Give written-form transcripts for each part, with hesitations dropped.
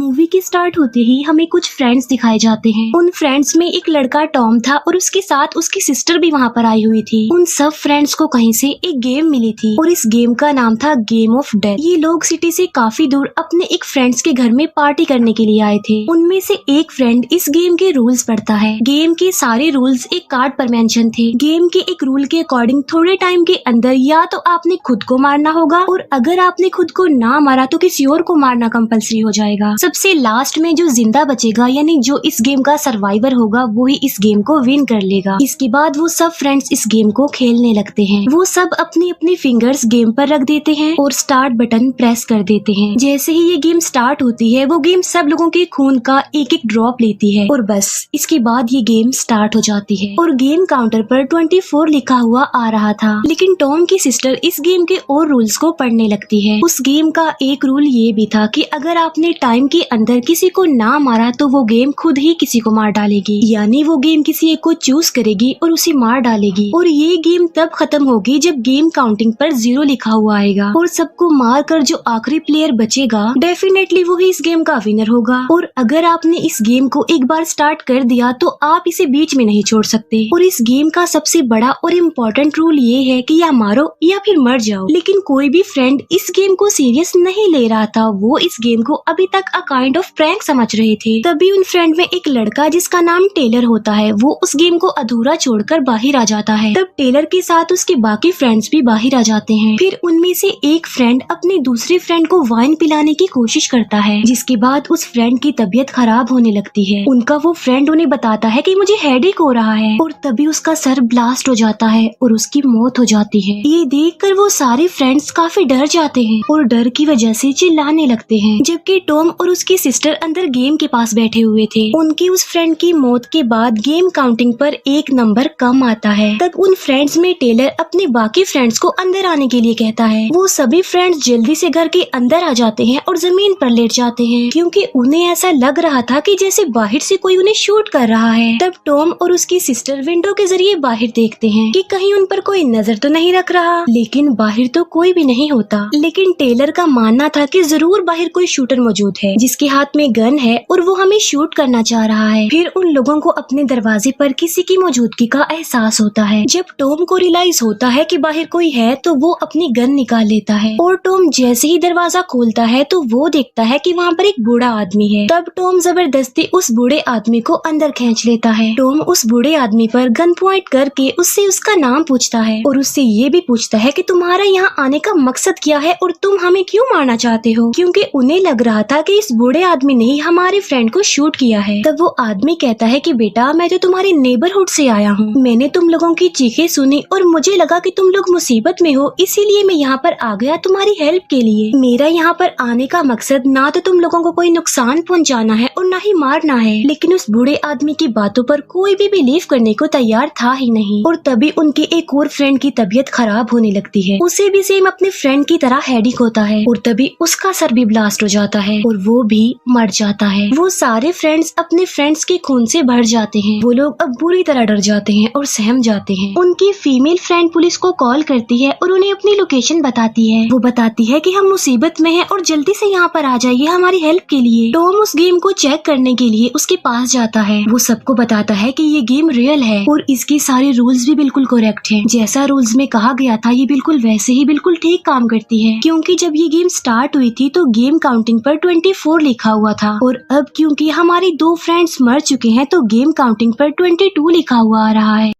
Movie के start होते ही हमें कुछ फ्रेंड्स दिखाए जाते हैं। उन फ्रेंड्स में एक लड़का टॉम था और उसके साथ उसकी सिस्टर भी वहाँ पर आई हुई थी। उन सब फ्रेंड्स को कहीं से एक गेम मिली थी और इस गेम का नाम था गेम ऑफ डेथ। ये लोग सिटी से काफी दूर अपने एक फ्रेंड्स के घर में पार्टी करने के लिए आए थे। उनमें से एक फ्रेंड इस गेम के रूल्स पढ़ता है। गेम के सारे रूल्स एक कार्ड पर मेंशन थे। गेम के एक रूल के अकॉर्डिंग थोड़े टाइम के अंदर या तो आपने खुद को मारना होगा और अगर आपने खुद को ना मारा तो किसी और को मारना कंपलसरी हो जाएगा। सबसे लास्ट में जो जिंदा बचेगा यानी जो इस गेम का सर्वाइवर होगा वो ही इस गेम को विन कर लेगा। इसके बाद वो सब फ्रेंड्स इस गेम को खेलने लगते हैं। वो सब अपनी अपनी फिंगर्स गेम पर रख देते हैं और स्टार्ट बटन प्रेस कर देते हैं। जैसे ही ये गेम स्टार्ट होती है वो गेम सब लोगों के खून का एक एक ड्रॉप लेती है और बस इसके बाद ये गेम स्टार्ट हो जाती है और गेम काउंटर पर 24 लिखा हुआ आ रहा था। लेकिन टॉम की सिस्टर इस गेम के और रूल्स को पढ़ने लगती है। उस गेम का एक रूल ये भी था कि अगर आपने टाइम के अंदर किसी को ना मारा तो वो गेम खुद ही किसी को मार डालेगी, यानी वो गेम किसी एक को चूज करेगी और उसे मार डालेगी। और ये गेम तब खत्म होगी जब गेम काउंटिंग पर 0 लिखा हुआ आएगा और सबको मार कर जो आखिरी प्लेयर बचेगा डेफिनेटली वो ही इस गेम का विनर होगा। और अगर आपने इस गेम को एक बार स्टार्ट कर दिया तो आप इसे बीच में नहीं छोड़ सकते। और इस गेम का सबसे बड़ा और इम्पोर्टेंट रूल ये है कि या मारो या फिर मर जाओ। लेकिन कोई भी फ्रेंड इस गेम को सीरियस नहीं ले रहा था। वो इस गेम को अभी तक अ काइंड ऑफ प्रैंक समझ रहे थे। तभी उन फ्रेंड में एक लड़का जिसका नाम टेलर होता है वो उस गेम को अधूरा छोड़कर बाहर आ जाता है। तब टेलर के साथ उसके बाकी फ्रेंड्स भी बाहर आ जाते हैं। फिर उनमें से एक फ्रेंड अपने दूसरे फ्रेंड को वाइन पिलाने की कोशिश करता है, जिसके बाद उस फ्रेंड की तबीयत खराब होने लगती है। उनका वो फ्रेंड उन्हें बताता है कि मुझे हेडेक हो रहा है और तभी उसका सर ब्लास्ट हो जाता है और उसकी मौत हो जाती है। ये देखकर वो सारे फ्रेंड्स काफी डर जाते हैं और डर की वजह से चिल्लाने लगते हैं। जबकि टॉम और उसकी सिस्टर अंदर गेम के पास बैठे हुए थे। उनकी उस फ्रेंड की मौत के बाद गेम काउंटिंग पर एक नंबर कम आता है। तब उन फ्रेंड्स में टेलर अपने बाकी फ्रेंड्स को अंदर आने के लिए कहता है। वो सभी फ्रेंड्स जल्दी से घर के अंदर आ जाते हैं और जमीन पर लेट जाते हैं क्योंकि उन्हें ऐसा लग रहा था कि जैसे बाहर से कोई उन्हें शूट कर रहा है। तब टॉम और उसकी सिस्टर विंडो के जरिए बाहर देखते हैं कि कहीं उन पर कोई नजर तो नहीं रख रहा, लेकिन बाहर तो कोई भी नहीं होता। लेकिन टेलर का मानना था कि जरूर बाहर कोई शूटर मौजूद है जिसके हाथ में गन है और वो हमें शूट करना चाह रहा है। फिर उन लोगों को अपने दरवाजे पर किसी की मौजूदगी का एहसास होता है। जब टॉम को रियलाइज होता है कि बाहर कोई है तो वो अपनी गन निकाल लेता है और टॉम जैसे ही दरवाजा खोलता है तो वो देखता है कि वहाँ पर एक बूढ़ा आदमी है। तब टॉम जबरदस्ती उस बूढ़े आदमी को अंदर खींच लेता है। टॉम उस बूढ़े आदमी पर गन पॉइंट करके उससे उसका नाम पूछता है और उससे ये भी पूछता है कि तुम्हारा यहाँ आने का मकसद क्या है और तुम हमें क्यों मारना चाहते हो, क्योंकि उन्हें लग रहा था कि इस बूढ़े आदमी ने ही हमारे फ्रेंड को शूट किया है। तब वो आदमी कहता है कि बेटा मैं तो तुम्हारे नेबरहुड से आया हूँ, मैंने तुम लोगों की चीखें सुनी और मुझे लगा कि तुम लोग मुसीबत में हो, इसीलिए मैं यहाँ पर आ गया तुम्हारी हेल्प के लिए। मेरा यहाँ पर आने का मकसद ना तो तुम लोगों को कोई नुकसान पहुँचाना है और न ही मारना है। लेकिन उस बूढ़े आदमी की बातों पर कोई भी बिलीव करने को तैयार था ही नहीं। और तभी उनके एक और फ्रेंड की तबीयत खराब होने लगती है। उसे भी सेम अपने फ्रेंड की तरह हेडेक होता है और तभी उसका सर भी ब्लास्ट हो जाता है और वो भी मर जाता है। वो सारे फ्रेंड्स अपने फ्रेंड्स के खून से भर जाते हैं। वो लोग अब बुरी तरह डर जाते हैं और सहम जाते हैं। उनकी फीमेल फ्रेंड पुलिस को कॉल करती है और उन्हें अपनी लोकेशन बताती है। वो बताती है कि हम मुसीबत में हैं और जल्दी से यहाँ पर आ जाइए हमारी हेल्प के लिए। टॉम उस गेम को चेक करने के लिए उसके पास जाता है। वो सबको बताता है कि ये गेम रियल है और इसके सारे रूल्स भी बिल्कुल करेक्ट हैं। जैसा रूल्स में कहा गया था ये बिल्कुल वैसे ही बिल्कुल ठीक काम करती है, क्योंकि जब ये गेम स्टार्ट हुई थी तो गेम काउंटिंग पर 24 लिखा हुआ था और अब क्योंकि हमारे 2 फ्रेंड्स मर चुके हैं तो गेम काउंटिंग पर 22 लिखा हुआ आ रहा है।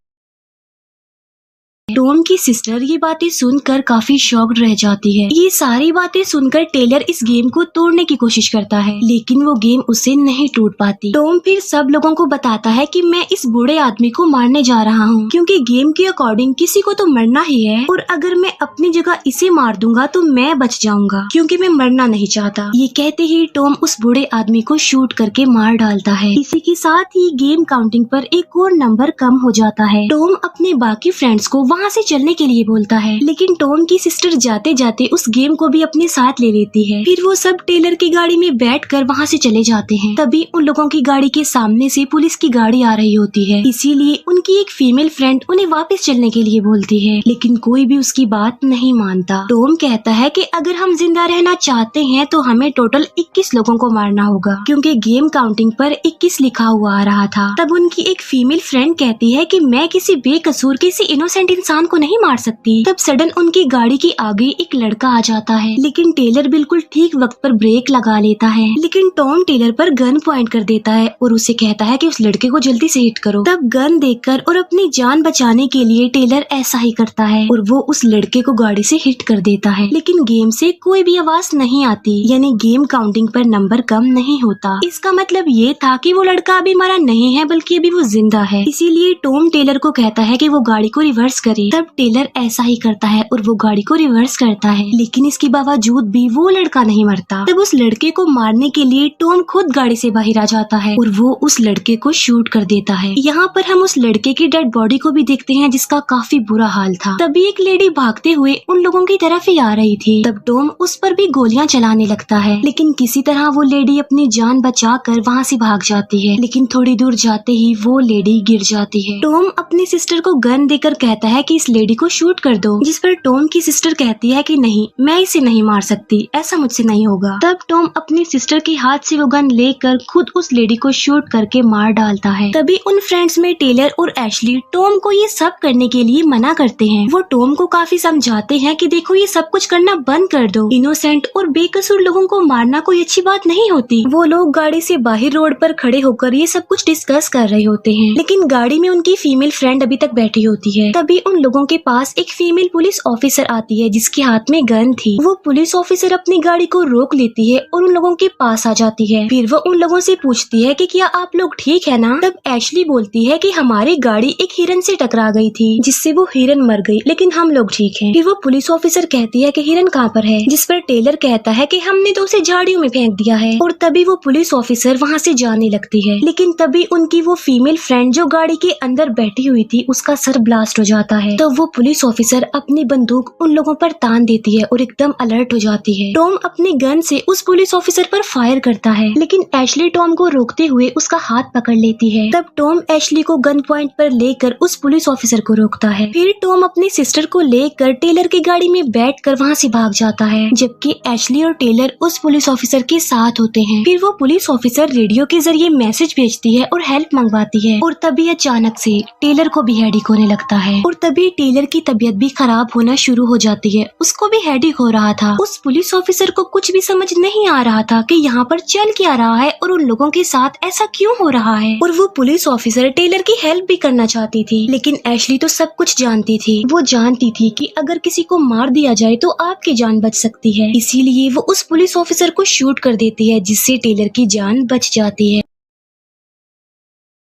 टॉम की सिस्टर ये बातें सुनकर काफी शॉक्ड रह जाती है। ये सारी बातें सुनकर टेलर इस गेम को तोड़ने की कोशिश करता है, लेकिन वो गेम उसे नहीं टूट पाती। टॉम फिर सब लोगों को बताता है कि मैं इस बूढ़े आदमी को मारने जा रहा हूँ, क्योंकि गेम के अकॉर्डिंग किसी को तो मरना ही है और अगर मैं अपनी जगह इसे मार दूंगा तो मैं बच जाऊंगा, क्योंकि मैं मरना नहीं चाहता। ये कहते ही टॉम उस बूढ़े आदमी को शूट करके मार डालता है। इसी के साथ ही गेम काउंटिंग पर एक और नंबर कम हो जाता है। टॉम अपने बाकी फ्रेंड्स को वहाँ से चलने के लिए बोलता है, लेकिन टॉम की सिस्टर जाते जाते उस गेम को भी अपने साथ ले लेती है। फिर वो सब टेलर की गाड़ी में बैठकर वहाँ से चले जाते हैं। तभी उन लोगों की गाड़ी के सामने से पुलिस की गाड़ी आ रही होती है, इसीलिए उनकी एक फीमेल फ्रेंड उन्हें वापस चलने के लिए बोलती है, लेकिन कोई भी उसकी बात नहीं मानता। टॉम कहता है कि अगर हम जिंदा रहना चाहते हैं तो हमें टोटल 21 लोगों को मारना होगा, क्योंकि गेम काउंटिंग पर 21 लिखा हुआ आ रहा था। तब उनकी एक फीमेल फ्रेंड कहती है कि मैं किसी बेकसूर किसी इनोसेंट इंसान को नहीं मार सकती। तब सडन उनकी गाड़ी के आगे एक लड़का आ जाता है, लेकिन टेलर बिल्कुल ठीक वक्त पर ब्रेक लगा लेता है, लेकिन टॉम टेलर पर गन पॉइंट कर देता है और उसे कहता है कि उस लड़के को जल्दी से हिट करो। तब गन देखकर और अपनी जान बचाने के लिए टेलर ऐसा ही करता है और वो उस लड़के को गाड़ी से हिट कर देता है, लेकिन गेम से कोई भी आवाज नहीं आती, यानी गेम काउंटिंग पर नंबर कम नहीं होता। इसका मतलब ये था कि वो लड़का अभी मरा नहीं है, बल्कि अभी वो जिंदा है। इसीलिए टॉम टेलर को कहता है कि वो गाड़ी को रिवर्स करे। तब टेलर ऐसा ही करता है और वो गाड़ी को रिवर्स करता है, लेकिन इसके बावजूद भी वो लड़का नहीं मरता। तब उस लड़के को मारने के लिए टॉम खुद गाड़ी से बाहर आ जाता है और वो उस लड़के को शूट कर देता है। यहाँ पर हम उस लड़के की डेड बॉडी को भी देखते हैं, जिसका काफी बुरा हाल था। तभी एक लेडी भागते हुए उन लोगों की तरफ ही आ रही थी। तब टॉम उस पर भी गोलियां चलाने लगता है, लेकिन किसी तरह वो लेडी अपनी जान बचाकर वहाँ से भाग जाती है, लेकिन थोड़ी दूर जाते ही वो लेडी गिर जाती है। टॉम अपनी सिस्टर को गन देकर कहता है कि इस लेडी को शूट कर दो, जिस पर टॉम की सिस्टर कहती है कि नहीं, मैं इसे नहीं मार सकती, ऐसा मुझसे नहीं होगा। तब टॉम अपनी सिस्टर के हाथ से वो गन लेकर खुद उस लेडी को शूट करके मार डालता है। तभी उन फ्रेंड्स में टेलर और एशली टॉम को ये सब करने के लिए मना करते हैं। वो टॉम को काफी समझाते हैं कि देखो ये सब कुछ करना बंद कर दो, इनोसेंट और बेकसूर लोगों को मारना कोई अच्छी बात नहीं होती। वो लोग गाड़ी से बाहर रोड पर खड़े होकर ये सब कुछ डिस्कस कर रहे होते हैं, लेकिन गाड़ी में उनकी फीमेल फ्रेंड अभी तक बैठी होती है। तभी उन लोगों के पास एक फीमेल पुलिस ऑफिसर आती है, जिसके हाथ में गन थी। वो पुलिस ऑफिसर अपनी गाड़ी को रोक लेती है और उन लोगों के पास आ जाती है। फिर वो उन लोगों से पूछती है कि क्या आप लोग ठीक है ना? तब एशली बोलती है कि हमारी गाड़ी एक हिरन से टकरा गई थी, जिससे वो हिरन मर गई, लेकिन हम लोग ठीक हैं। फिर वो पुलिस ऑफिसर कहती है कि हिरन कहाँ पर है, जिस पर टेलर कहता है कि हमने तो उसे झाड़ियों में फेंक दिया है। और तभी वो पुलिस ऑफिसर वहाँ से जाने लगती है, लेकिन तभी उनकी वो फीमेल फ्रेंड जो गाड़ी के अंदर बैठी हुई थी, उसका सर ब्लास्ट हो जाता है। तो वो पुलिस ऑफिसर अपनी बंदूक उन लोगों पर तान देती है और एकदम अलर्ट हो जाती है। टॉम अपने गन से उस पुलिस ऑफिसर पर फायर करता है, लेकिन एशली टॉम को रोकते हुए उसका हाथ पकड़ लेती है। तब टॉम एशली को गन पॉइंट पर लेकर उस पुलिस ऑफिसर को रोकता है। फिर टॉम अपनी सिस्टर को लेकर टेलर की गाड़ी में बैठकर वहाँ से भाग जाता है, जबकि एशली और टेलर उस पुलिस ऑफिसर के साथ होते हैं। फिर वो पुलिस ऑफिसर रेडियो के जरिए मैसेज भेजती है और हेल्प मंगवाती है, और तभी अचानक से टेलर को भी हेडेक होने लगता है। और तभी टेलर की तबीयत भी खराब होना शुरू हो जाती है, उसको भी हेडेक हो रहा था। उस पुलिस ऑफिसर को कुछ भी समझ नहीं आ रहा था कि यहाँ पर चल क्या रहा है और उन लोगों के साथ ऐसा क्यों हो रहा है। और वो पुलिस ऑफिसर टेलर की हेल्प भी करना चाहती थी, लेकिन एशली तो सब कुछ जानती थी। वो जानती थी कि अगर किसी को मार दिया जाए तो आपकी जान बच सकती है, इसीलिए वो उस पुलिस ऑफिसर को शूट कर देती है, जिससे टेलर की जान बच जाती है।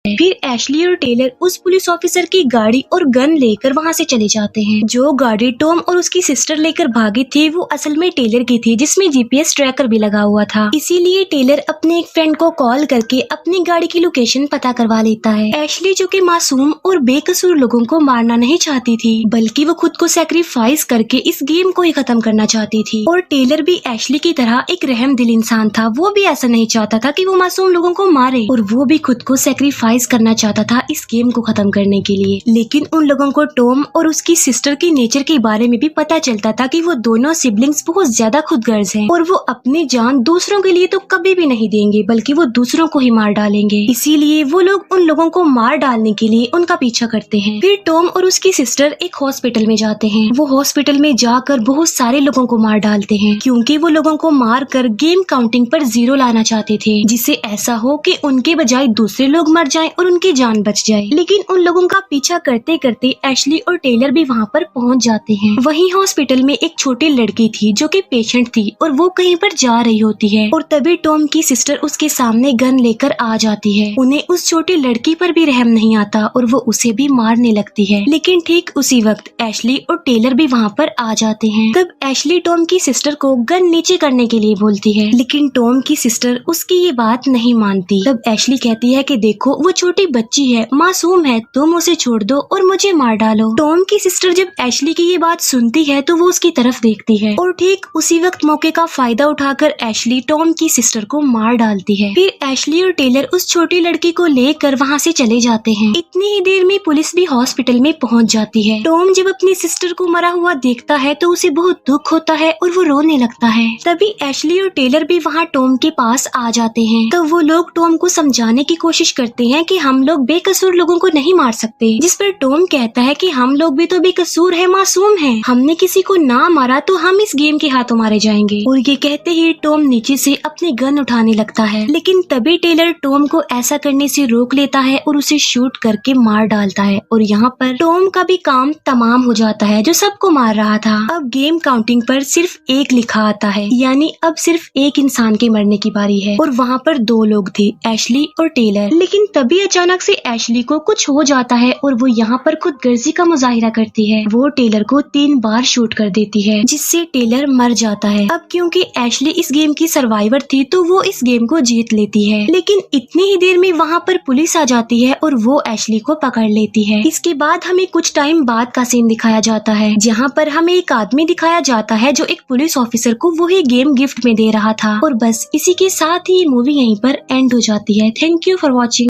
फिर एशली और टेलर उस पुलिस ऑफिसर की गाड़ी और गन लेकर वहाँ से चले जाते हैं। जो गाड़ी टॉम और उसकी सिस्टर लेकर भागी थी, वो असल में टेलर की थी, जिसमें जीपीएस ट्रैकर भी लगा हुआ था। इसीलिए टेलर अपने एक फ्रेंड को कॉल करके अपनी गाड़ी की लोकेशन पता करवा लेता है। एशली जो कि मासूम और बेकसूर लोगों को मारना नहीं चाहती थी, बल्कि वो खुद को सैक्रिफाइस करके इस गेम को ही खत्म करना चाहती थी। और टेलर भी एशली की तरह एक रहमदिल इंसान था, वो भी ऐसा नहीं चाहता था कि वो मासूम लोगों को मारे, और वो भी खुद को सैक्रिफाइस करना चाहता था इस गेम को खत्म करने के लिए। लेकिन उन लोगों को टॉम और उसकी सिस्टर के नेचर के बारे में भी पता चलता था कि वो दोनों सिबलिंग्स बहुत ज्यादा खुदगर्ज हैं, और वो अपनी जान दूसरों के लिए तो कभी भी नहीं देंगे, बल्कि वो दूसरों को ही मार डालेंगे। इसीलिए वो लोग उन लोगों को मार डालने के लिए उनका पीछा करते हैं। फिर टॉम और उसकी सिस्टर एक हॉस्पिटल में जाते हैं। वो हॉस्पिटल में जाकर बहुत सारे लोगों को मार डालते हैं, क्योंकि वो लोगों को मार कर गेम काउंटिंग पर 0 लाना चाहते थे, जिससे ऐसा हो कि उनके बजाय दूसरे लोग मर जाएं और उनकी जान बच जाए। लेकिन उन लोगों का पीछा करते करते एशली और टेलर भी वहाँ पर पहुँच जाते हैं। वहीं हॉस्पिटल में एक छोटी लड़की थी जो कि पेशेंट थी, और वो कहीं पर जा रही होती है, और तभी टॉम की सिस्टर उसके सामने गन लेकर आ जाती है। उन्हें उस छोटी लड़की पर भी रहम नहीं आता और वो उसे भी मारने लगती है। लेकिन ठीक उसी वक्त एशली और टेलर भी वहाँ पर आ जाते हैं। तब एशली टॉम की सिस्टर को गन नीचे करने के लिए बोलती है, लेकिन टॉम की सिस्टर उसकी ये बात नहीं मानती। तब एशली कहती है कि देखो, वो वो छोटी बच्ची है, मासूम है, तुम उसे छोड़ दो और मुझे मार डालो। टॉम की सिस्टर जब एशली की ये बात सुनती है तो वो उसकी तरफ देखती है और ठीक उसी वक्त मौके का फायदा उठाकर एशली टॉम की सिस्टर को मार डालती है। फिर एशली और टेलर उस छोटी लड़की को लेकर वहाँ से चले जाते हैं। इतनी ही देर में पुलिस भी हॉस्पिटल में पहुँच जाती है। टॉम जब अपनी सिस्टर को मरा हुआ देखता है तो उसे बहुत दुख होता है और वो रोने लगता है। तभी एशली और टेलर भी वहाँ टॉम के पास आ जाते हैं। तो वो लोग टॉम को समझाने की कोशिश करते हैं कि हम लोग बेकसूर लोगों को नहीं मार सकते, जिस पर टॉम कहता है कि हम लोग भी तो बेकसूर है, मासूम है, हमने किसी को ना मारा तो हम इस गेम के हाथों मारे जाएंगे। और ये कहते ही टॉम नीचे से अपनी गन उठाने लगता है, लेकिन तभी टेलर टॉम को ऐसा करने से रोक लेता है और उसे शूट करके मार डालता है। और यहाँ पर टॉम का भी काम तमाम हो जाता है जो सबको मार रहा था। अब गेम काउंटिंग पर सिर्फ एक लिखा आता है, यानी अब सिर्फ एक इंसान के मरने की बारी है। और वहाँ पर दो लोग थे, एशली और टेलर। लेकिन तभी अचानक से एशली को कुछ हो जाता है और वो यहाँ पर खुद गर्जी का मुजाहिरा करती है। वो टेलर को 3 बार शूट कर देती है, जिससे टेलर मर जाता है। अब क्योंकि एशली इस गेम की सर्वाइवर थी तो वो इस गेम को जीत लेती है। लेकिन इतनी ही देर में वहाँ पर पुलिस आ जाती है और वो एशली को पकड़ लेती है। इसके बाद हमें कुछ टाइम बाद का सीन दिखाया जाता है, जहाँ पर हमें एक आदमी दिखाया जाता है जो एक पुलिस ऑफिसर को वही गेम गिफ्ट में दे रहा था। और बस इसी के साथ ही मूवी यहीं पर एंड हो जाती है। Thank you for watching.